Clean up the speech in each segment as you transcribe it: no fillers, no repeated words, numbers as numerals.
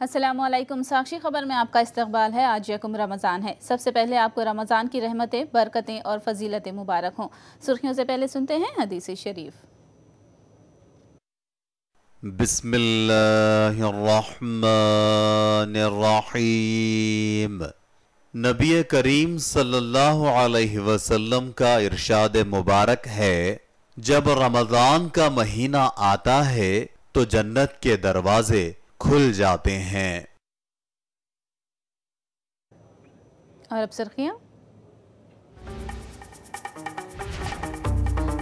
अस्सलामुअलैकुम। साक्षी खबर में आपका इस्तकबाल है। आज यकम रमज़ान है। सबसे पहले आपको रमज़ान की रहमतें, बरकतें और फजीलतें मुबारक हों। सुर्खियों से पहले सुनते हैं हदीस शरीफ। बिस्मिल्लाहिर्रहमानिर्रहीम। नबी करीम सल्लल्लाहु अलैहि वसल्लम का इरशाद मुबारक है, जब रमज़ान का महीना आता है तो जन्नत के दरवाजे खुल जाते हैं। और अब सुर्खियां।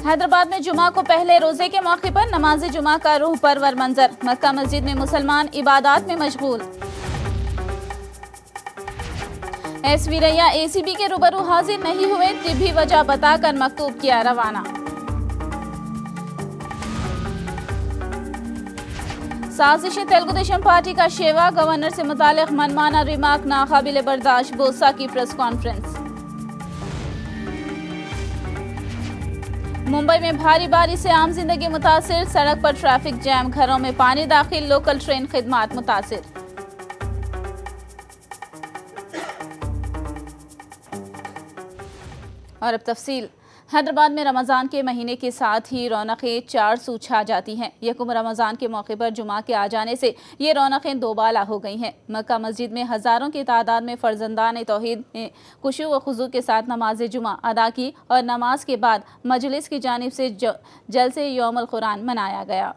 हैदराबाद में जुमा को पहले रोजे के मौके पर नमाज जुमा का रूह परवर मंजर। मक्का मस्जिद में मुसलमान इबादत में मशगूल। एस वीरैया एसीबी के रूबरू हाजिर नहीं हुए, तिब्बी वजह बताकर मकतूब किया रवाना। साजिश तेलुगुदेशम पार्टी का शेवा, गवर्नर से मुतालिक मनमाना रिमार्क नाकाबिल बर्दाश्त। बोसा की प्रेस कॉन्फ्रेंस। मुंबई में भारी बारिश से आम जिंदगी मुतासिर, सड़क पर ट्रैफिक जैम, घरों में पानी दाखिल, लोकल ट्रेन खिदमात मुतासिर। और अब तफसील। हैदराबाद में रमज़ान के महीने के साथ ही रौनकें चार सू छा जाती हैं। यकम रमज़ान के मौके पर जुमा के आ जाने से ये रौनकें दोबाला हो गई हैं। मक्का मस्जिद में हज़ारों की तादाद में फ़र्जंदान तौहीद ने खुशू व खुजू के साथ नमाज जुमा अदा की और नमाज के बाद मजलिस की जानिब से जलसे यौमुल कुरान मनाया गया।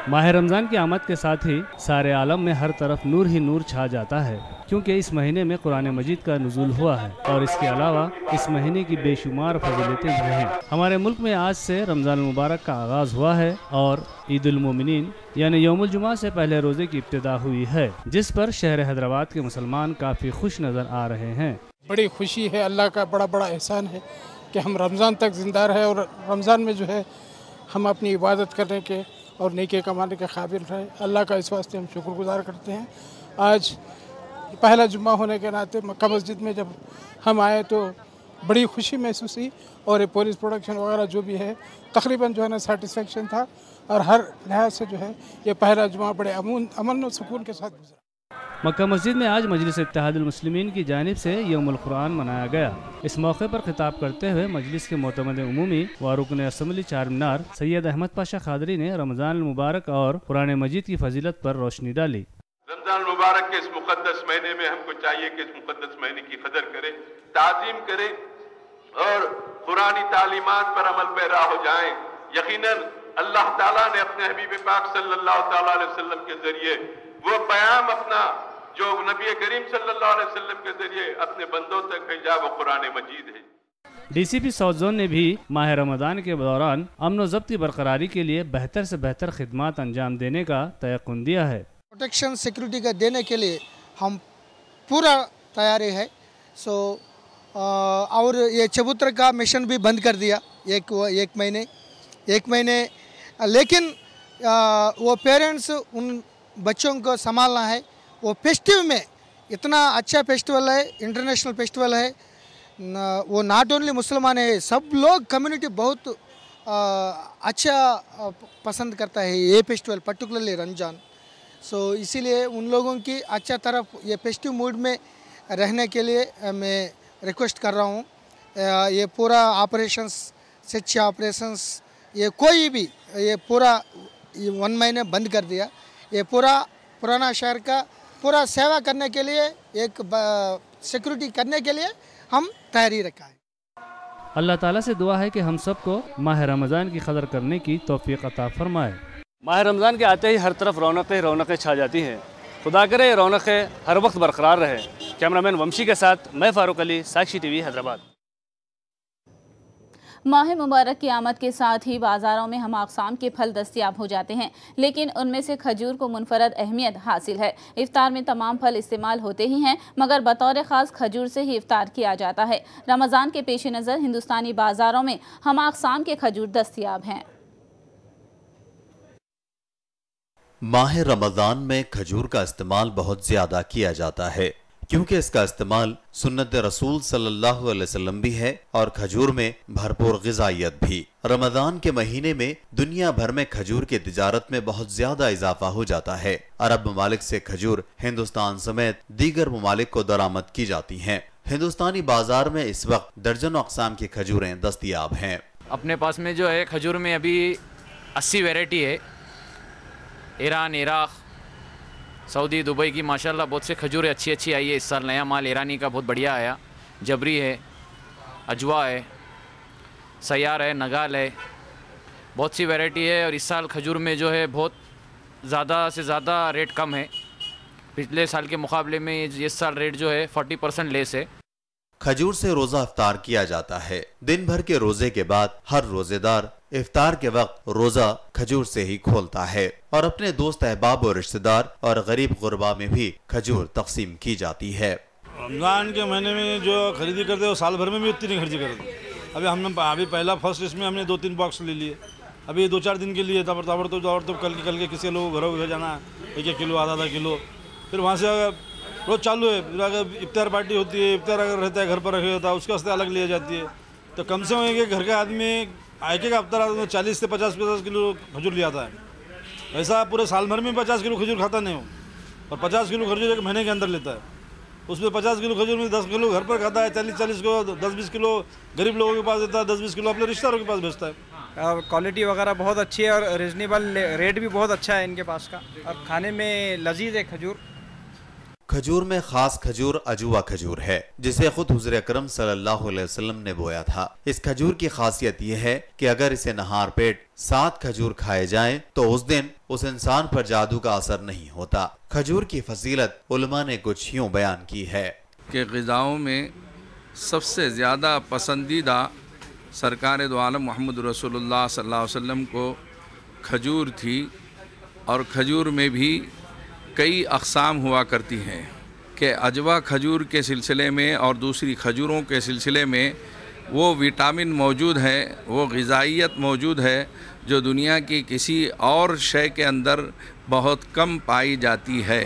माह रमज़ान की आमद के साथ ही सारे आलम में हर तरफ नूर ही नूर छा जाता है, क्योंकि इस महीने में कुरान मजीद का नुज़ूल हुआ है और इसके अलावा इस महीने की बेशुमार फजीलतें भी हैं। हमारे मुल्क में आज से रमज़ान मुबारक का आगाज़ हुआ है और ईद उल मोमिनीन यानी यौमुल जुमा से पहले रोज़े की इब्तिदा हुई है, जिस पर शहर हैदराबाद के मुसलमान काफ़ी खुश नज़र आ रहे हैं। बड़ी खुशी है, अल्लाह का बड़ा बड़ा एहसान है कि हम रमज़ान तक ज़िंदा रहे और रमज़ान में जो है हम अपनी इबादत करने के और नेकी कमाने के काबिल रहे। अल्लाह का इस वास्ते हम शुक्रगुजार करते हैं। आज पहला जुम्मा होने के नाते मक्का मस्जिद में जब हम आए तो बड़ी खुशी महसूस हुई और ये पुलिस प्रोडक्शन वगैरह जो भी है तकरीबन जो है ना सेटिस्फेक्शन था और हर लिहाज से जो है ये पहला जुम्मा बड़े अमन और सुकून के साथ गुजरा। मक्का मस्जिद में आज मजलिस इत्तेहादुल मुस्लिमीन की जानिब से यौमुल कुरान मनाया गया। इस मौके पर खिताब करते हुए मजलिस के मोतमद उमूमी व रुकन असम्बली चारमीनार सैयद अहमद पाशा खादरी ने रमज़ान मुबारक और कुरान मजीद की फजीलत पर रोशनी डाली। रमज़ान मुबारक के इस मुक़द्दस महीने में हमको चाहिए कि इस मुक़द्दस महीने की कदर करें, ताज़ीम करें और कुरानी तालीमात पर अमल पैरा हो जाएं। यकीनन अल्लाह ताला ने अपने हबीब पाक सल्लल्लाहु ताला अलैहि वसल्लम के जरिए वो पैगाम अपना जो नबी करीम सल्लल्लाहु अलैहि वसल्लम के जरिए अपने बंदों तक भेजा वो कुरान मजीद है। डीसीपी साउथ जोन ने भी माह रमज़ान के दौरान अमन व ज़ब्त की बरकरारी के लिए बेहतर से बेहतर खिदमात अंजाम देने का तयक़ुन दिया है। प्रोटेक्शन सिक्योरिटी का देने के लिए हम पूरा तैयारी है। और ये चबूतर का मिशन भी बंद कर दिया एक महीने, लेकिन वो पेरेंट्स उन बच्चों को संभालना है। वो फेस्टिव में इतना अच्छा फेस्टिवल है, इंटरनेशनल फेस्टिवल है, वो नॉट ओनली मुसलमान है, सब लोग कम्युनिटी बहुत अच्छा पसंद करता है ये फेस्टिवल, पर्टिकुलरली रमज़ान। इसीलिए उन लोगों की अच्छा तरफ ये फेस्टिव मूड में रहने के लिए मैं रिक्वेस्ट कर रहा हूँ। ये पूरा ऑपरेशंस, शिक्षा ऑपरेशंस, ये कोई भी ये पूरा 1 महीने बंद कर दिया। ये पूरा पुराना शहर का पूरा सेवा करने के लिए, एक सिक्योरिटी करने के लिए हम तैयारी रखा है। अल्लाह ताला से दुआ है कि हम सबको माह रमज़ान की कदर करने की तौफीक अता फरमाए। माह रमज़ान के आते ही हर तरफ रौनकें छा जाती हैं। खुदा करे रौनकें हर वक्त बरकरार रहे। कैमरामैन वंशी के साथ मैं फारूक अली, साक्षी टीवी हैदराबाद। माह मुबारक की आमद के साथ ही बाज़ारों में हम अक़साम के फल दस्तयाब हो जाते हैं, लेकिन उनमें से खजूर को मुनफरद अहमियत हासिल है। इफ्तार में तमाम फल इस्तेमाल होते ही हैं, मगर बतौर ख़ास खजूर से ही इफ्तार किया जाता है। रमज़ान के पेश नज़र हिंदुस्तानी बाज़ारों में हम अक़साम के खजूर दस्तयाब हैं। माह रमज़ान में खजूर का इस्तेमाल बहुत ज़्यादा किया जाता है। क्योंकि इसका इस्तेमाल सुन्नत रसूल सल्लल्लाहु अलैहि वसल्लम भी है और खजूर में भरपूर गिज़ाइयत भी। रमजान के महीने में दुनिया भर में खजूर की तिजारत में बहुत ज्यादा इजाफा हो जाता है। अरब ममालिक से खजूर हिंदुस्तान समेत दीगर ममालिक को दरामद की जाती हैं। हिंदुस्तानी बाजार में इस वक्त दर्जनों अक़साम की खजूरें दस्तयाब हैं। अपने पास में जो है खजूर में अभी 80 वैरायटी है। ईरान, इराक, सऊदी, दुबई की माशाल्लाह बहुत से खजूरें अच्छी आई है इस साल। नया माल ईरानी का बहुत बढ़िया आया। जबरी है, अजवा है, सयार है, नगाल है, बहुत सी वैरायटी है। और इस साल खजूर में जो है बहुत ज़्यादा से ज़्यादा रेट कम है। पिछले साल के मुकाबले में इस साल रेट जो है 40% लेस है। खजूर से रोजा इफ्तार किया जाता है। दिन भर के रोजे के बाद हर रोजेदार इफ्तार के वक्त रोजा खजूर से ही खोलता है और अपने दोस्त अहबाब और रिश्तेदार और गरीब गुरबा में भी खजूर तकसीम की जाती है। रमज़ान के महीने में जो खरीदी करते हैं वो साल भर में भी उतनी नहीं खर्ची करते। अभी पहला फर्स्ट इसमें हमने 2-3 बॉक्स ले लिए। अभी 2-4 दिन के लिए तो कल के किसी लोग घरों घर जाना है 1-1 किलो आधा किलो। फिर वहाँ से रोज़ चालू है। फिर अगर इफ्तार पार्टी होती है, इफ्तार अगर रहता है घर पर रखे होता है उसके वास्ते अलग लिया जाती है। तो कम से कम घर के आदमी एक इफ्तार 40 से 50 किलो खजूर ले आता है। ऐसा पूरे साल भर में 50 किलो खजूर खाता नहीं हो और 50 किलो खजूर एक महीने के अंदर लेता है। उसमें 50 किलो खजूर में 10 किलो घर पर खाता है, 40 किलो 10-20 किलो गरीब लोगों के पास देता है, 10-20 किलो अपने रिश्तेदारों के पास भेजता है। और क्वालिटी वगैरह बहुत अच्छी है और रिजनेबल रेट भी बहुत अच्छा है इनके पास का। और खाने में लजीज है खजूर। खजूर में खास खजूर अजवा खजूर है जिसे खुद हुज़ूर अकरम सल्लल्लाहु अलैहि वसल्लम ने बोया था। इस खजूर की खासियत यह है कि अगर इसे नहार पेट 7 खजूर खाए जाएं तो उस दिन उस इंसान पर जादू का असर नहीं होता। खजूर की फजीलत उलमा ने कुछ यूं बयान की है कि ग़िज़ाओं में सबसे ज़्यादा पसंदीदा सरकार दो आलम मोहम्मद रसूलुल्लाह सल्लल्लाहु अलैहि वसल्लम को खजूर थी। और खजूर में भी कई अक़साम हुआ करती हैं कि अजवा खजूर के सिलसिले में और दूसरी खजूरों के सिलसिले में वो विटामिन मौजूद है, वो ग़िज़ाइयत मौजूद है जो दुनिया की किसी और शय के अंदर बहुत कम पाई जाती है।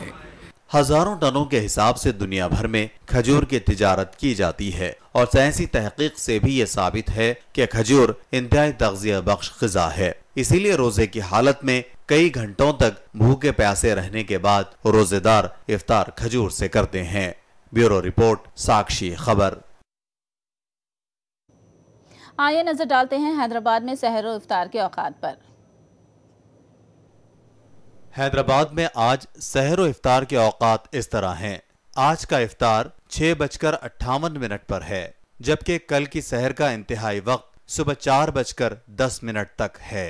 हजारों टनों के हिसाब से दुनिया भर में खजूर की तिजारत की जाती है और साइंसी तहकीक से भी ये साबित है कि खजूर इंतहाई तग़ज़िया बख्श ग़िज़ा है। इसीलिए रोजे की हालत में कई घंटों तक भूखे प्यासे रहने के बाद रोजेदार इफ्तार खजूर से करते हैं। ब्यूरो रिपोर्ट, साक्षी खबर। आइए नजर डालते हैं हैदराबाद में सहर और इफ्तार के औकात पर। हैदराबाद में आज सहर और इफ्तार के औकात इस तरह हैं। आज का इफ्तार 6:58 पर है, जबकि कल की सहर का इंतहाई वक्त सुबह 4:10 तक है।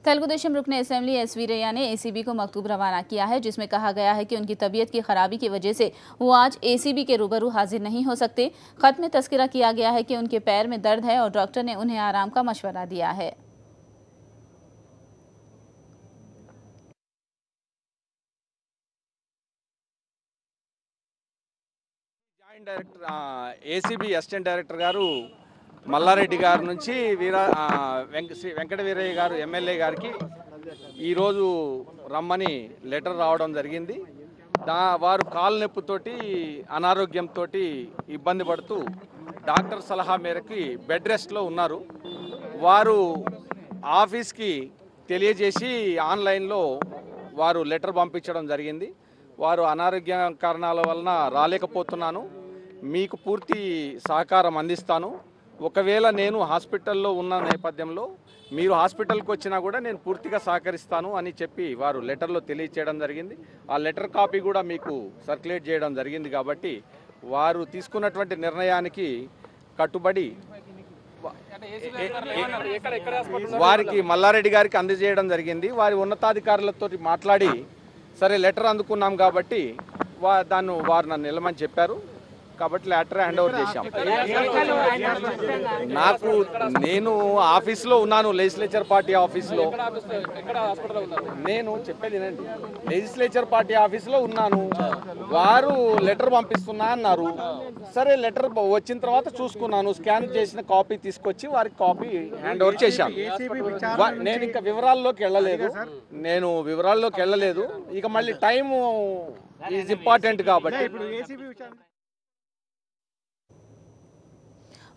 तेलुगुदेशम रुकने असेंबली एस वीरैया ने एसीबी को मकतूब रवाना किया है जिसमें कहा गया है कि उनकी तबीयत की खराबी की वजह से वो आज एसीबी के रूबरू हाजिर नहीं हो सकते। खत में तस्करा किया गया है कि उनके पैर में दर्द है और डॉक्टर ने उन्हें आराम का मशवरा दिया है। ఏసీబీ అసిస్టెంట్ డైరెక్టర్ గారు మల్లారెడ్డి గారి నుంచి వెంకట వీరయ్య గారు ఎమ్మెల్యే గారికి ఈరోజు రమ్మని లెటర్ రావడం జరిగింది। వారు కాలు నొప్పితోటి అనారోగ్యంతో ఇబ్బంది పడుతూ డాక్టర్ సలహా మేరకు బెడ్ రెస్ట్లో ఉన్నారు। వారు ఆఫీస్కి తెలియజేసి ఆన్లైన్లో వారు లెటర్ పంపించడం జరిగింది। వారు అనారోగ్య కారణాల వలన రాలేకపోతున్నాను, మీకు పూర్తి సహకారం అందిస్తాను, ఒకవేళ నేను హాస్పిటల్లో ఉన్న నేపథ్యంలో మీరు హాస్పిటల్కి వచ్చినా కూడా నేను పూర్తిగా సహకరిస్తాను అని చెప్పి వారు లెటర్లో తెలియచేయడం జరిగింది। ఆ లెటర్ కాపీ కూడా మీకు సర్క్యులేట్ చేయడం జరిగింది కాబట్టి వారు తీసుకున్నటువంటి నిర్ణయానికి కట్టుబడి వారికి మల్లారెడ్డి గారికి అందజేయడం జరిగింది। వారి ఉన్నతాధికారులతో మాట్లాడి సరే లెటర్ అందుకున్నాం కాబట్టి వారు నన్ను నిలమని చెప్పారు కాబట్టి లెటర్ హ్యాండ్ ఓవర్ చేశాం. నేను ఆఫీస్లో ఉన్నాను, లెజిస్లేచర్ పార్టీ ఆఫీస్లో. నేను చెప్పేది లెజిస్లేచర్ పార్టీ ఆఫీస్లో ఉన్నాను. వారు లెటర్ పంపిస్తున్నా అన్నారు. సరే లెటర్ వచ్చిన తర్వాత చూసుకున్నాను, స్కాన్ చేసిన కాపీ తీసుకొచ్చి వారికి కాపీ హ్యాండ్ ఓవర్ చేశాను. నేను ఇంకా వివరాల్లోకి వెళ్ళలేదు. ఇక మళ్ళీ టైం ఈజ్ ఇంపార్టెంట్ కాబట్టి.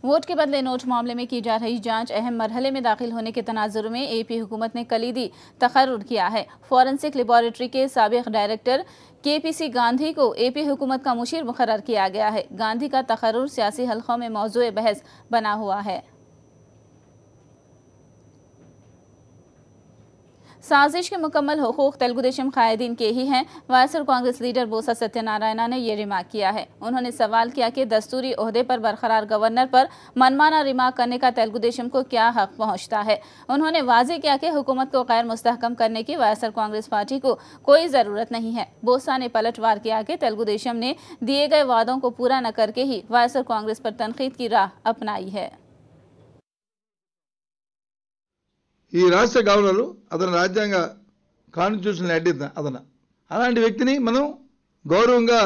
वोट के बदले नोट मामले में की जा रही जांच अहम मरहले में दाखिल होने के तनाजुर में एपी हुकूमत ने कलीदी तकर्रुर किया है। फॉरेंसिक लेबॉरेटरी के साबिक डायरेक्टर केपीसी गांधी को एपी हुकूमत का मुशीर मुकर्रर किया गया है। गांधी का तकर्रुर सियासी हलकों में मौजूए बहस बना हुआ है। साजिश के मुकम्मल हुकूक तेलुगुदेशम कायदीन के ही हैं। वायसर कांग्रेस लीडर बोसा सत्यनारायणा ने ये रिमार्क किया है। उन्होंने सवाल किया कि दस्तूरी ओहदे पर बरकरार गवर्नर पर मनमाना रिमार्क करने का तेलुगुदेशम को क्या हक पहुंचता है। उन्होंने वाजे किया कि हुकूमत को गैर मुस्तहकम करने की वायसर कांग्रेस पार्टी को कोई ज़रूरत नहीं है। बोसा ने पलटवार किया कि तेलुगुदेशम ने दिए गए वादों को पूरा न करके ही वायसर कांग्रेस पर तनकीद की राह अपनाई है। ఈ రాష్ట్ర గవర్నర్ అతని రాజ్యాంగ కాన్స్టిట్యూషన్ అడ్డిద్దాం అలాంటి వ్యక్తిని మనం గౌరవంగా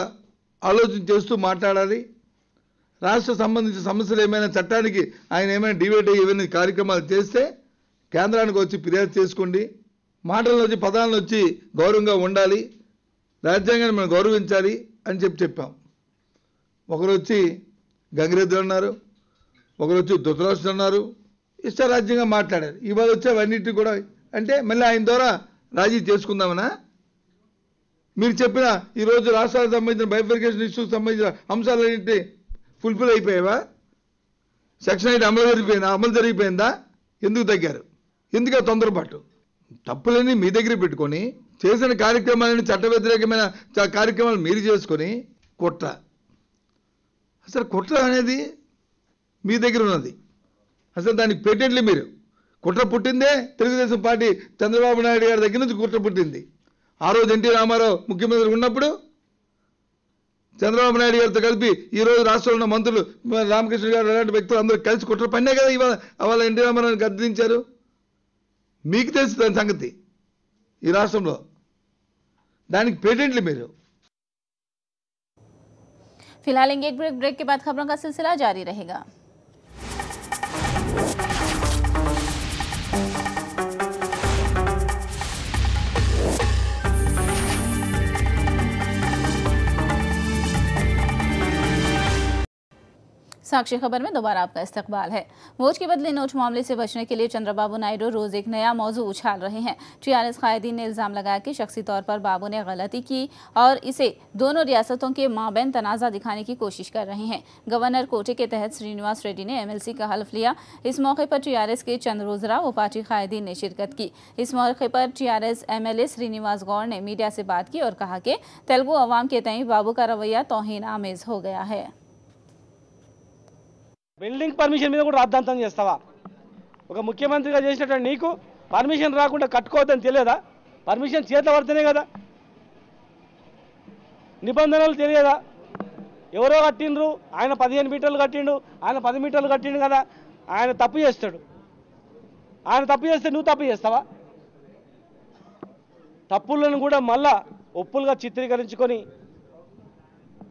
ఆలోచన చేస్తూ మాట్లాడాలి. రాష్ట్ర సంబంధించిన సమస్యలు ఏమైనా చట్టానికి ఆయన ఏమైనా డిబేట్ ఏమైనా కార్యక్రమాలు చేస్తే కేంద్రానికి వచ్చి ఫిర్యాదు చేసుకోండి. మాటల్లో వచ్చి పదాలను వచ్చి గౌరవంగా ఉండాలి, రాజ్యాంగాన్ని మనం గౌరవించాలి అని చెప్పాం. ఒకరు వచ్చి గంగిరెద్దులు అన్నారు, ఒకరు వచ్చి ధృతరాష్ట్రుడు అన్నారు, ఇష్టారాజ్యంగా మాట్లాడారు. ఇవాళ వచ్చేవన్నిటి కూడా అంటే మళ్ళీ ఆయన ద్వారా రాజీ చేసుకుందామనా? మీరు చెప్పిన ఈరోజు రాష్ట్రాలకు సంబంధించిన బైఫర్కేషన్ ఇష్యూకి సంబంధించిన అంశాలన్నింటి ఫుల్ఫిల్ అయిపోయావా? సెక్షన్ 8 అమలు జరిగిపోయిందా? ఎందుకు తగ్గారు? ఎందుకు తొందరపాటు? తప్పులన్నీ మీ దగ్గర పెట్టుకొని చేసిన కార్యక్రమాలని చట్ట వ్యతిరేకమైన కార్యక్రమాలు మీరు చేసుకొని అసలు కుట్ర అనేది మీ దగ్గర ఉన్నది. అసలు దానికి పేటెంట్లు మీరు కుట్ర పుట్టిందే తెలుగుదేశం పార్టీ చంద్రబాబు నాయుడు గారి దగ్గర నుంచి కుట్ర పుట్టింది. ఆ రోజు ఎన్టీ రామారావు ముఖ్యమంత్రి ఉన్నప్పుడు చంద్రబాబు నాయుడు గారితో కలిపి ఈరోజు రాష్ట్రంలో ఉన్న మంత్రులు రామకృష్ణ గారు అలాంటి వ్యక్తులు అందరూ కలిసి కుట్ర పన్నే కదా ఇవాళ ఎన్టీ రామారావుని గద్దించారు. మీకు తెలుసు దాని సంగతి. ఈ రాష్ట్రంలో దానికి పేటెంట్లు మీరు. फिलहाल एक ब्रेक के बाद खबरों का सिलसिला जारी रहेगा। साक्षी खबर में दोबारा आपका इस्तकबाल है। वोट के बदले नोट मामले से बचने के लिए चंद्रबाबू नायडू रोज एक नया मौजू उछाल रहे हैं। टीआरएस कायदीन ने इल्जाम लगाया कि शख्सी तौर पर बाबू ने गलती की और इसे दोनों रियासतों के माबैन तनाज़ा दिखाने की कोशिश कर रहे हैं। गवर्नर कोटे के तहत श्रीनिवास रेड्डी ने एमएलसी का हल्फ लिया। इस मौके पर टीआरएस के चंद्रोजरा व पार्टी कायदीन ने शिरकत की। इस मौके पर टीआरएस एमएलए श्रीनिवास गौड़ ने मीडिया से बात की और कहा कि तेलुगु अवाम के तय बाबू का रवैया तौहीन आमेज हो गया है। బిల్డింగ్ పర్మిషన్ మీద కూడా రాద్ధాంతం చేస్తావా? ఒక ముఖ్యమంత్రిగా చేసినటువంటి నీకు పర్మిషన్ రాకుండా కట్టుకోవద్దని తెలియదా? పర్మిషన్ చేతిలో పడితేనే కదా, నిబంధనలు తెలియదా? ఎవరో కట్టిండ్రు, ఆయన 15 మీటర్లు కట్టిండు, ఆయన 10 మీటర్లు కట్టిండు కదా, ఆయన తప్పు చేస్తాడు. ఆయన తప్పు చేస్తే నువ్వు తప్పు చేస్తావా? తప్పులను కూడా మళ్ళా ఒప్పులుగా చిత్రీకరించుకొని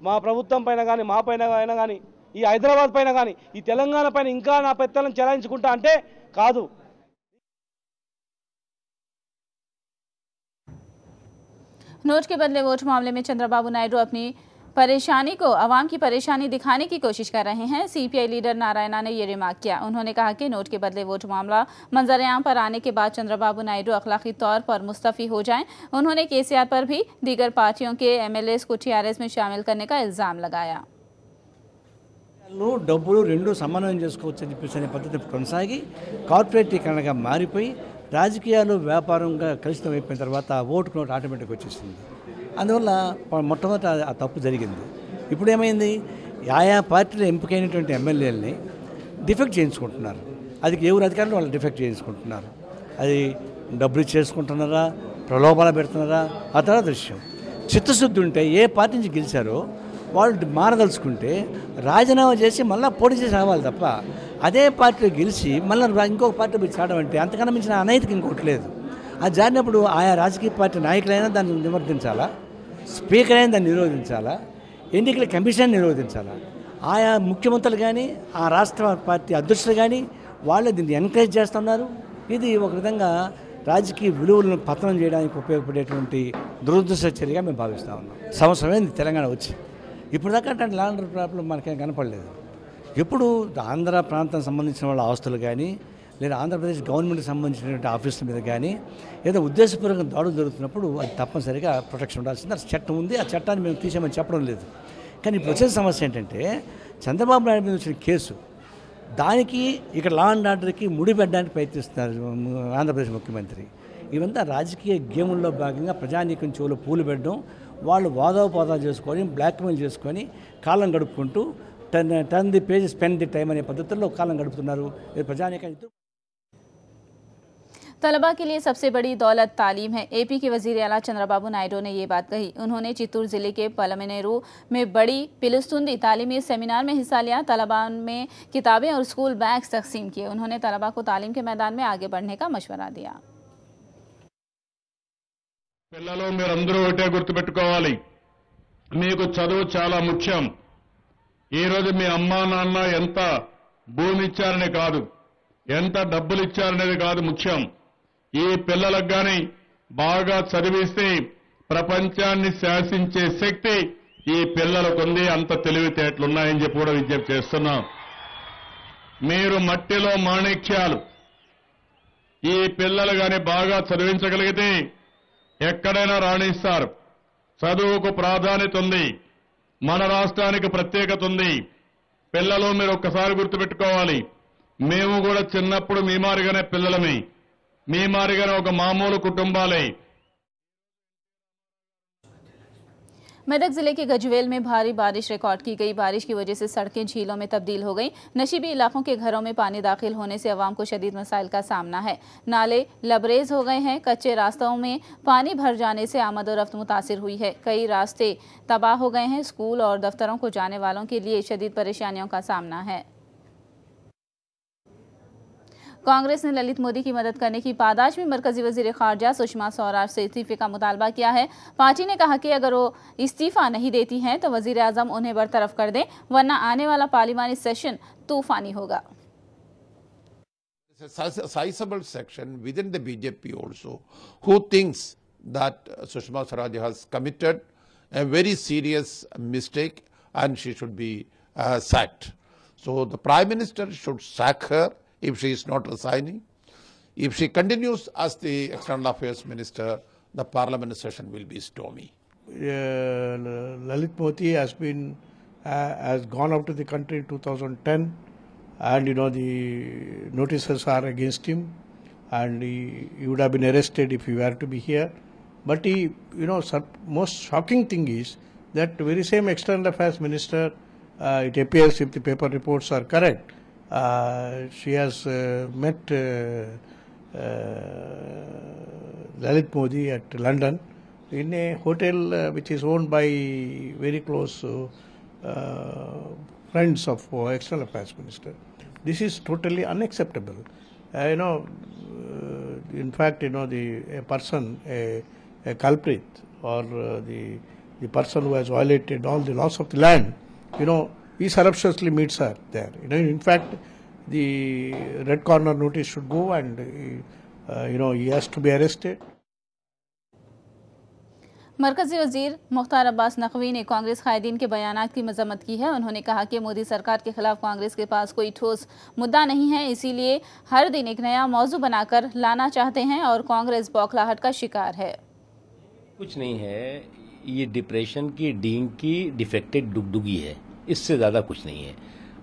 మా ప్రభుత్వం పైన కానీ మా పైన అయినా కానీ ఈ హైదరాబాద్ పైన కానీ ఈ తెలంగాణ పైన ఇంకా నా పెత్తలను చెలాయించుకుంటా అంటే కాదు. नोट के बदले वोट मामले में चंद्रबाबू नायडू अपनी परेशानी को अवाम की परेशानी दिखाने की कोशिश कर रहे हैं। सीपीआई लीडर नारायणा ने ये रिमार्क किया। उन्होंने कहा कि नोट के बदले वोट मामला मंजरेआम पर आने के बाद चंद्रबाबू नायडू अखलाकी तौर पर मुस्तफ़ी हो जाएं। उन्होंने केसीआर पर भी दीगर पार्टियों के एमएलएस को टीआरएस में शामिल करने का इल्ज़ाम लगाया। డబ్బులు రెండు సమన్వయం చేసుకోవచ్చని చెప్పేసి అనే పద్ధతి కొనసాగి కార్పొరేటీకరణగా మారిపోయి రాజకీయాలు వ్యాపారంగా కలుషితం అయిపోయిన తర్వాత ఓటుకు నోటు ఆటోమేటిక్గా వచ్చేసింది. అందువల్ల మొట్టమొదట ఆ తప్పు జరిగింది. ఇప్పుడు ఏమైంది, ఆయా పార్టీలో ఎంపికైనటువంటి ఎమ్మెల్యేలని డిఫెక్ట్ చేయించుకుంటున్నారు. అది ఎవరు అధికారులు వాళ్ళు డిఫెక్ట్ చేయించుకుంటున్నారు. అది డబ్బులు చేసుకుంటున్నారా, ప్రలోభాలు పెడుతున్నారా, ఆ తర్వాత దృశ్యం. చిత్తశుద్ధి ఉంటే ఏ పార్టీ నుంచి గెలిచారో వాళ్ళు మారదలుచుకుంటే రాజీనామా చేసి మళ్ళీ పోటీ చేసి రావాలి తప్ప అదే పార్టీలో గెలిచి మళ్ళీ ఇంకొక పార్టీ పోయి చావడం అంటే అంతకన్నా మించిన అనైతిక ఇంకోటి లేదు. అది జరిగినప్పుడు ఆయా రాజకీయ పార్టీ నాయకులైనా దాన్ని నివర్తించాలా, స్పీకర్ అయినా దాన్ని నిరోధించాలా, ఎన్నికల కమిషన్ నిరోధించాలా, ఆయా ముఖ్యమంత్రులు కానీ ఆ రాష్ట్ర పార్టీ అధ్యక్షులు కానీ వాళ్ళే దీన్ని ఎంకరేజ్ చేస్తున్నారు. ఇది ఒక విధంగా రాజకీయ విలువలను పతనం చేయడానికి ఉపయోగపడేటువంటి దురదృష్ట చర్యగా మేము భావిస్తూ ఉన్నాం. సంవత్సరమైంది తెలంగాణ వచ్చి ఇప్పుడు దాకా అంటే ల్యాండ్ ప్రాబ్లం మనకేం కనపడలేదు. ఎప్పుడు ఆంధ్ర ప్రాంతం సంబంధించిన వాళ్ళ ఆస్తులు కానీ లేదా ఆంధ్రప్రదేశ్ గవర్నమెంట్కి సంబంధించినటువంటి ఆఫీసుల మీద కానీ ఏదో ఉద్దేశపూర్వకంగా దాడులు జరుగుతున్నప్పుడు అది తప్పనిసరిగా ప్రొటెక్షన్ ఉండాల్సింది. అది చట్టం ఉంది, ఆ చట్టాన్ని మేము తీసేయమని చెప్పడం లేదు. కానీ ఇప్పుడు వచ్చే సమస్య ఏంటంటే చంద్రబాబు నాయుడు మీద వచ్చిన కేసు దానికి ఇక్కడ లా అండ్ ఆర్డర్కి ముడిపెట్టడానికి ప్రయత్నిస్తున్నారు ఆంధ్రప్రదేశ్ ముఖ్యమంత్రి. ఇవంతా రాజకీయ గేముల్లో భాగంగా ప్రజానీకం చెవులో పూలు పెట్టడం, వాళ్ళు వాదోపవాదాలు చేసుకొని బ్లాక్మెయిల్ చేసుకొని కాలం గడుపుకుంటూ turn the page spend the time అనే పద్ధతుల్లో కాలం గడుపుతున్నారు ప్రజానీకం. तलबा के लिए सबसे बड़ी दौलत तालीम है। एपी के वज़ीर आला चंद्रबाबू नायडू ने ये बात कही। उन्होंने चित्तूर जिले के पलमनेरू में बड़ी पिलस्तुंदी तालीमी सेमिनार में हिस्सा लिया। तलबा में किताबें और स्कूल बैग्स तकसीम किए। उन्होंने तलबा को तालीम के मैदान में आगे बढ़ने का मशवरा दिया। పిల్లలు మీరందరూ ఒకటే గుర్తుపెట్టుకోవాలి, మీకు చదువు చాలా ముఖ్యం. ఈ రోజు మీ అమ్మా నాన్న ఎంత భూమి ఇచ్చారనే కాదు, ఎంత డబ్బులు ఇచ్చారనేది కాదు ముఖ్యం. ఈ పిల్లలకు గాని బాగా చదివిస్తే ప్రపంచాన్ని శాసించే శక్తి ఈ పిల్లలకు ఉంది. అంత తెలివితేటలున్నాయని చెప్పి కూడా విజ్ఞప్తి చేస్తున్నాం. మీరు మట్టిలో మాణిక్యాలు. ఈ పిల్లలు గాని బాగా చదివించగలిగితే ఎక్కడైనా రాణిస్తారు. చదువుకు ప్రాధాన్యత ఉంది. మన రాష్ట్రానికి ప్రత్యేకత ఉంది. పిల్లలు మీరు ఒక్కసారి గుర్తుపెట్టుకోవాలి, మేము కూడా చిన్నప్పుడు మీ మారిగానే పిల్లలమే, మీ మారిగానే ఒక మామూలు కుటుంబాలే. मेदक जिले के गजवेल में भारी बारिश रिकॉर्ड की गई। बारिश की वजह से सड़कें झीलों में तब्दील हो गई। नशीबी इलाकों के घरों में पानी दाखिल होने से अवाम को शदीद मसाइल का सामना है। नाले लबरेज हो गए हैं। कच्चे रास्तों में पानी भर जाने से आमदोरफ्त मुतासिर हुई है। कई रास्ते तबाह हो गए हैं। स्कूल और दफ्तरों को जाने वालों के लिए शदीद परेशानियों का सामना है। कांग्रेस ने ललित मोदी की मदद करने की पादाश में मरकजी वजीर खारजा सुषमा स्वराज से इस्तीफे का मुतालबा किया है। पार्टी ने कहा कि अगर वो इस्तीफा नहीं देती हैं तो वजीर आजम उन्हें बरतरफ कर दें, वरना आने वाला पार्लिमानी सेशन तूफानी होगा। A sizable section within the BJP also who thinks that Sushma Swaraj has committed a very serious mistake and she should be sacked. So the Prime Minister should sack her if she is not resigning. If she continues as the External Affairs Minister, the Parliament session will be stormy. Lalit Modi has gone out of the country in 2010, and the notices are against him, and he would have been arrested if he were to be here. But most shocking thing is that the very same External Affairs Minister, it appears if the paper reports are correct, she has met Lalit Modi at London in a hotel which is owned by very close friends of External Affairs Minister. This is totally unacceptable. In fact, a person, a culprit, or the person who has violated all the laws of the land, he surreptitiously meets her there. In fact, the red corner notice should go, and he has to be arrested. मरकजी वजीर मुख्तार अब्बास नकवी ने कांग्रेस कायदीन के बयानात की मजम्मत की है। उन्होंने कहा कि मोदी सरकार के खिलाफ कांग्रेस के पास कोई ठोस मुद्दा नहीं है, इसीलिए हर दिन एक नया मौजू बनाकर लाना चाहते हैं और कांग्रेस बौखलाहट का शिकार है। कुछ नहीं है, ये डिप्रेशन की डींग की डिफेक्टेड डुगडुगी है, इससे ज़्यादा कुछ नहीं है।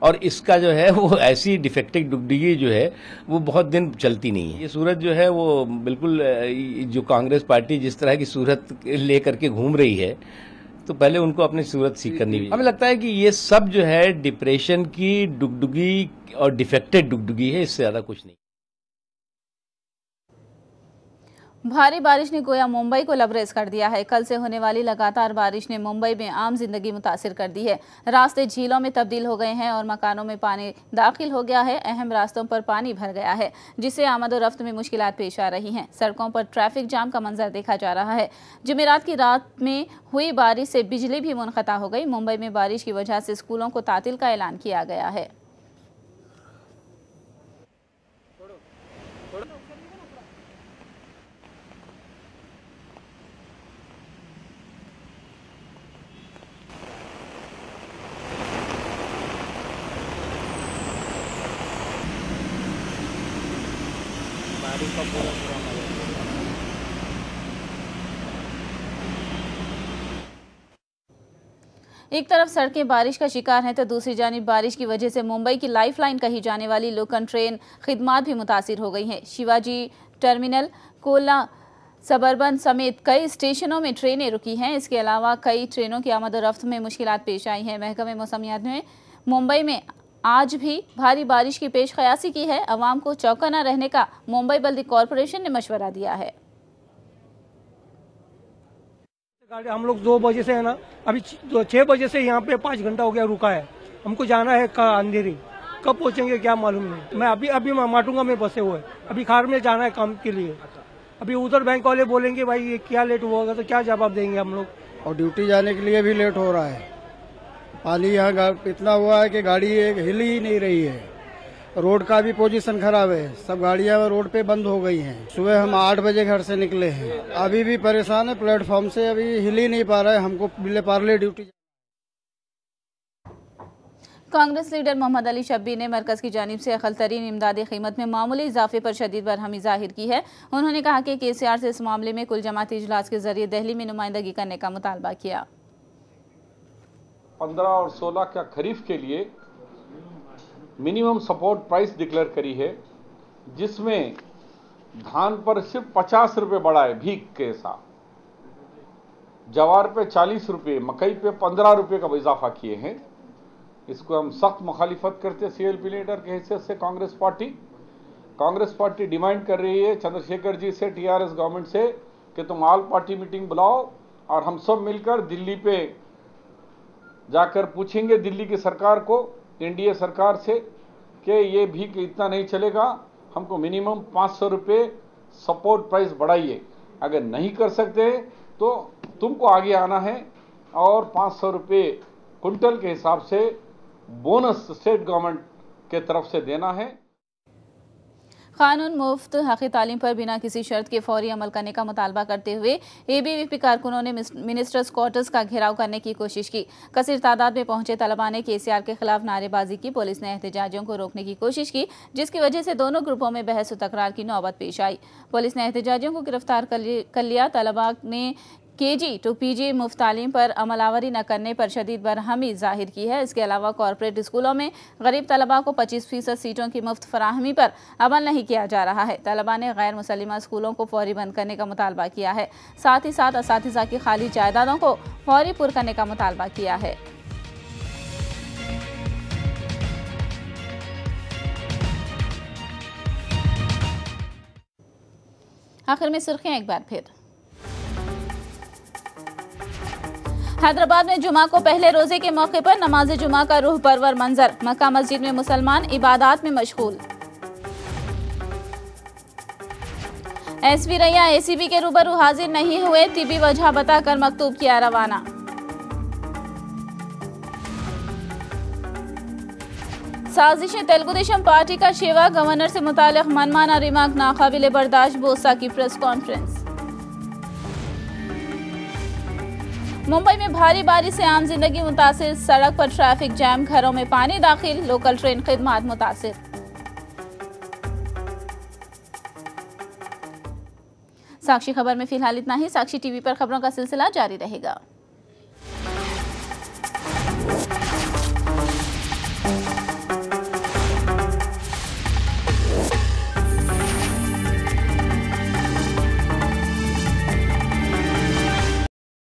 और इसका जो है वो ऐसी डिफेक्टिव डुगडुगी जो है वो बहुत दिन चलती नहीं है। ये सूरत जो है वो बिल्कुल जो कांग्रेस पार्टी जिस तरह की सूरत लेकर के घूम रही है, तो पहले उनको अपनी सूरत सीख करनी भी। हमें लगता है कि ये सब जो है डिप्रेशन की डुगडुगी और डिफेक्टेड डुगडुगी है, इससे ज़्यादा कुछ नहीं। भारी बारिश ने गोया मुंबई को लबरेज कर दिया है। कल से होने वाली लगातार बारिश ने मुंबई में आम जिंदगी मुतासिर कर दी है। रास्ते झीलों में तब्दील हो गए हैं और मकानों में पानी दाखिल हो गया है। अहम रास्तों पर पानी भर गया है, जिससे आमद-ओ-रफ्त में मुश्किलात पेश आ रही हैं। सड़कों पर ट्रैफिक जाम का मंजर देखा जा रहा है। जुमेरात की रात में हुई बारिश से बिजली भी मुनक़ता हो गई। मुंबई में बारिश की वजह से स्कूलों को तातील का ऐलान किया गया है। एक तरफ सड़कें बारिश का शिकार हैं तो दूसरी जानिब बारिश की वजह से मुंबई की लाइफलाइन कही जाने वाली लोकल ट्रेन खिदमात भी मुतासिर हो गई हैं। शिवाजी टर्मिनल, कोला सबर्बन समेत कई स्टेशनों में ट्रेनें रुकी हैं। इसके अलावा कई ट्रेनों की आमद-ओ-रफ्त में मुश्किलात पेश आई हैं। महकमे मौसमियात ने मुंबई में आज भी भारी बारिश की पेश क़यासी की है। अवाम को चौकन्ना रहने का मुंबई बल्दी कॉरपोरेशन ने मशवरा दिया है। गाड़ी हम लोग 2 बजे से है ना, अभी 6 बजे से यहाँ पे 5 घंटा हो गया रुका है। हमको जाना है अंधेरी, कब पहुँचेंगे क्या मालूम नहीं। मैं अभी माटुंगा में बसे हुए, अभी खार में जाना है काम के लिए। अभी उधर बैंक वाले बोलेंगे भाई ये क्या लेट हुआ होगा, तो क्या जवाब देंगे हम लोग। और ड्यूटी जाने के लिए भी लेट हो रहा है। पानी यहाँ इतना हुआ है कि गाड़ी एक हिल ही नहीं रही है। रोड का भी पोजीशन खराब है, सब गाड़ियां रोड पे बंद हो गई हैं। सुबह हम 8 बजे घर से निकले हैं, अभी भी परेशान है। प्लेटफॉर्म से अभी हिल ही नहीं पा रहा है। हमको बिल्ले पार्ले ड्यूटी। कांग्रेस लीडर मोहम्मद अली शब्बी ने मरकज की जानिब से अक़ल तरीन इमदादी कीमत में मामूली इजाफे पर शदीद बरहमी जाहिर की है। उन्होंने कहा कि KCR से इस मामले में कुल जमाती इजलास के जरिए दिल्ली में नुमाइंदगी करने का मुतालबा किया। 15 और 16 का खरीफ के लिए मिनिमम सपोर्ट प्राइस डिक्लेयर करी है, जिसमें धान पर सिर्फ 50 रुपये बढ़ा है भीख के साथ, जवार पे 40 रुपये, मकई पे 15 रुपये का इजाफा किए हैं। इसको हम सख्त मुखालिफत करते CLP लीडर के हैसियत से। कांग्रेस पार्टी डिमांड कर रही है चंद्रशेखर जी से, TRS गवर्नमेंट से, कि तुम ऑल पार्टी मीटिंग बुलाओ और हम सब मिलकर दिल्ली पे जाकर पूछेंगे दिल्ली की सरकार को, NDA सरकार से, कि ये भी कि इतना नहीं चलेगा, हमको मिनिमम 500 रुपये सपोर्ट प्राइस बढ़ाइए। अगर नहीं कर सकते तो तुमको आगे आना है और 500 रुपये कुंटल के हिसाब से बोनस स्टेट गवर्नमेंट के तरफ से देना है। कानून मुफ्त हक़ तालीम पर बिना किसी शर्त के फौरी अमल करने का मुतालबा करते हुए ABVP कारकुनों ने मिनिस्टर्स क्वार्टर्स का घेराव करने की कोशिश की। कसीर तादाद में पहुंचे तलबा ने KCR के खिलाफ नारेबाजी की। पुलिस ने एहतजाजियों को रोकने की कोशिश की, जिसकी वजह से दोनों ग्रुपों में बहस व तकरार की नौबत पेश आई। पुलिस ने एहतजाजियों को गिरफ्तार कर लिया। तलबा ने KG to PG मुफ्त तालीम पर अमलावरी न करने पर शदीद बरहमी जाहिर की है। इसके अलावा कॉरपोरेट स्कूलों में गरीब तलबा को 25% सीटों की मुफ्त फराहमी पर अमल नहीं किया जा रहा है। तलबा ने गैर मुसल्लिमा स्कूलों को फौरी बंद करने का मुतालबा किया है। साथ ही साथ असातिज़ा की खाली जायदादों को फौरी पुर करने का मुतालबा किया है। आखिर में सुर्खियां एक बार फिर। हैदराबाद में जुमा को पहले रोजे के मौके पर नमाज जुमा का रूह परवर मंजर। मक्का मस्जिद में मुसलमान इबादत में मशगूल। SV रैया ACB के रूबरू हाजिर नहीं हुए, तिबी वजह बताकर मकतूब किया रवाना। साजिशें तेलुगु देशम पार्टी का शेवा, गवर्नर से मुतालिक मनमाना रिमार्क नाकाबिले बर्दाश्त, बोसा की प्रेस कॉन्फ्रेंस। मुंबई में भारी बारिश से आम जिंदगी मुतासिर, सड़क पर ट्रैफिक जैम, घरों में पानी दाखिल, लोकल ट्रेन खिदमात मुतासिर। साक्षी खबर में फिलहाल इतना ही। साक्षी टीवी पर खबरों का सिलसिला जारी रहेगा।